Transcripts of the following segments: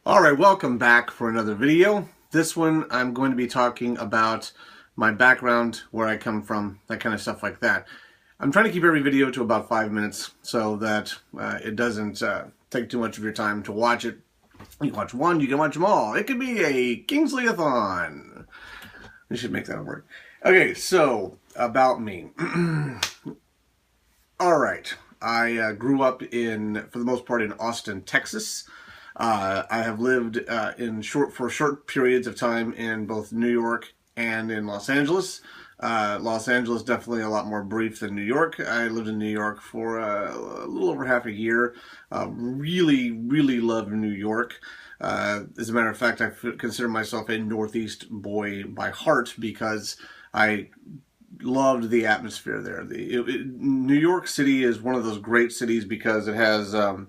Alright, welcome back for another video. This one I'm going to be talking about my background, where I come from, that kind of stuff like that. I'm trying to keep every video to about 5 minutes so that it doesn't take too much of your time to watch it. You can watch one, you can watch them all. It could be a Kingsley-a-thon. We should make that a word. Okay, so about me. Alright, I grew up for the most part, in Austin, Texas. I have lived for short periods of time in both New York and in Los Angeles. Los Angeles definitely a lot more brief than New York. I lived in New York for a little over half a year. Really love New York. As a matter of fact, I consider myself a Northeast boy by heart because I loved the atmosphere there. New York City is one of those great cities because it has a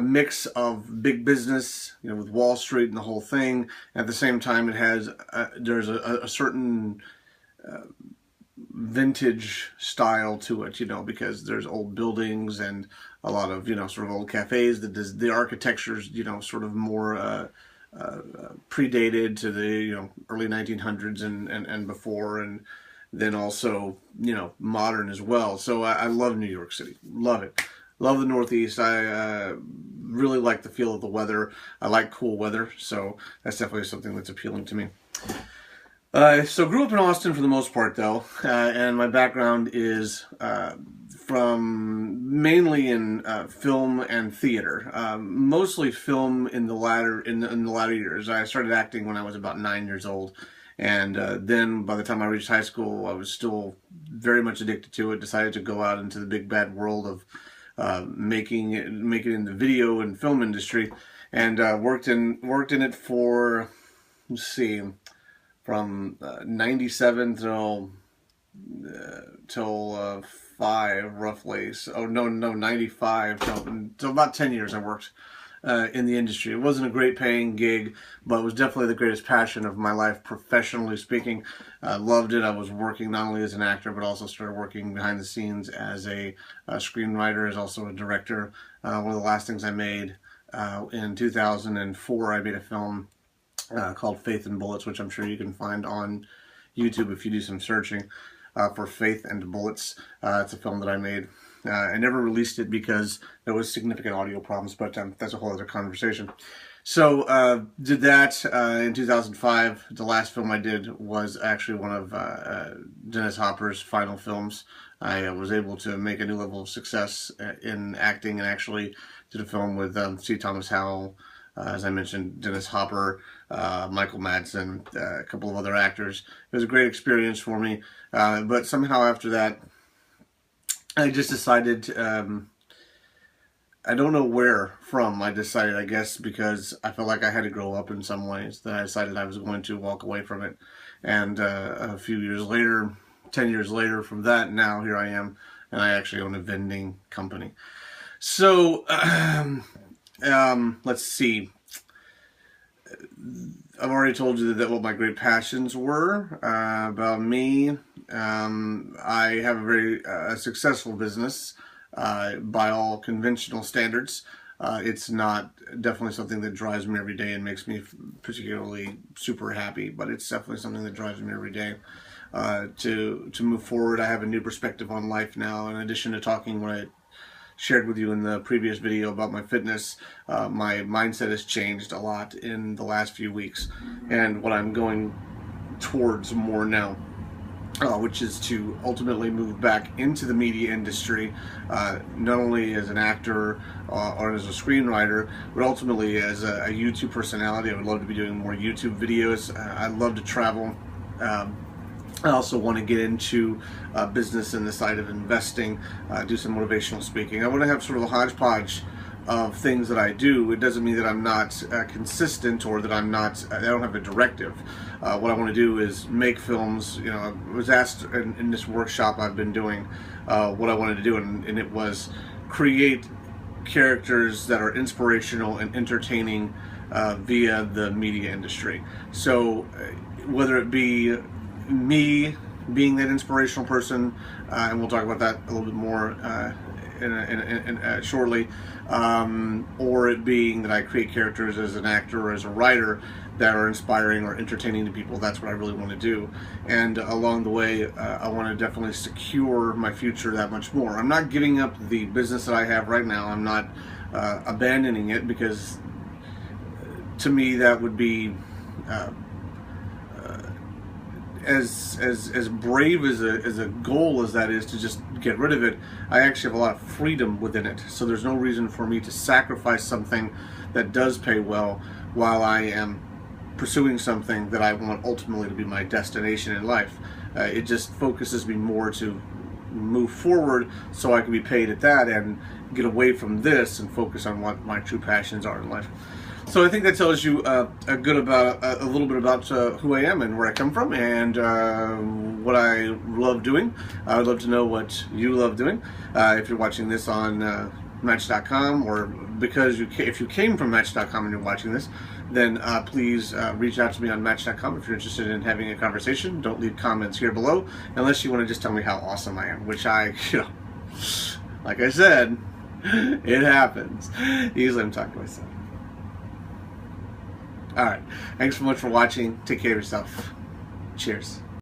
mix of big business, with Wall Street and the whole thing. At the same time, there's a certain vintage style to it, because there's old buildings and a lot of, sort of old cafes. The architecture's, sort of more predated to the, early 1900s and before, and then also, modern as well. So I love New York City. Love it. Love the Northeast. I really like the feel of the weather. I like cool weather, so that's definitely something that's appealing to me. So grew up in Austin for the most part, though, and my background is from mainly in film and theater. Mostly film in the latter years. I started acting when I was about 9 years old. And then by the time I reached high school, I was still very much addicted to it. Decided to go out into the big bad world of making it in the video and film industry, and worked in it for, let's see, from 97 till 5 roughly. So no 95 till about 10 years I worked in the industry. It wasn't a great paying gig, but it was definitely the greatest passion of my life, professionally speaking. Loved it. I was working not only as an actor, but also started working behind the scenes as a screenwriter, as also a director. One of the last things I made in 2004, I made a film called Faith and Bullets, which I'm sure you can find on YouTube if you do some searching for Faith and Bullets. It's a film that I made. I never released it because there was significant audio problems, but that's a whole other conversation. So did that in 2005. The last film I did was actually one of Dennis Hopper's final films. I was able to make a new level of success in acting, and actually did a film with C. Thomas Howell, as I mentioned, Dennis Hopper, Michael Madsen, a couple of other actors. It was a great experience for me, but somehow after that, I just decided, I don't know where from I decided, I guess because I felt like I had to grow up in some ways, that I decided I was going to walk away from it. And a few years later, 10 years later from that, now here I am, and I actually own a vending company. So, let's see. I've already told you that what my great passions were about me. I have a very successful business by all conventional standards. It's not definitely something that drives me every day and makes me particularly super happy, but it's definitely something that drives me every day to move forward. I have a new perspective on life now. In addition to talking what I shared with you in the previous video about my fitness, my mindset has changed a lot in the last few weeks, and what I'm going towards more now, which is to ultimately move back into the media industry, not only as an actor or as a screenwriter, but ultimately as a YouTube personality. I would love to be doing more YouTube videos. I love to travel. I also want to get into business and the side of investing, do some motivational speaking. I want to have sort of a hodgepodge of things that I do. It doesn't mean that I'm not consistent, or that I don't have a directive. What I want to do is make films. I was asked in this workshop I've been doing what I wanted to do, and it was create characters that are inspirational and entertaining via the media industry. So whether it be me being that inspirational person, and we'll talk about that a little bit more shortly, or it being that I create characters as an actor or as a writer that are inspiring or entertaining to people. That's what I really want to do. And along the way, I want to definitely secure my future that much more. I'm not giving up the business that I have right now. I'm not abandoning it, because to me that would be as brave as a goal as that is to just get rid of it. I actually have a lot of freedom within it, so there's no reason for me to sacrifice something that does pay well while I am pursuing something that I want ultimately to be my destination in life. It just focuses me more to move forward so I can be paid at that and get away from this and focus on what my true passions are in life. So I think that tells you a little bit about who I am and where I come from, and what I love doing. I would love to know what you love doing. If you're watching this on Match.com, or if you came from Match.com and you're watching this, then please reach out to me on Match.com if you're interested in having a conversation. Don't leave comments here below unless you want to just tell me how awesome I am, which like I said, it happens. Usually I'm talking to myself. Alright, thanks so much for watching. Take care of yourself. Cheers.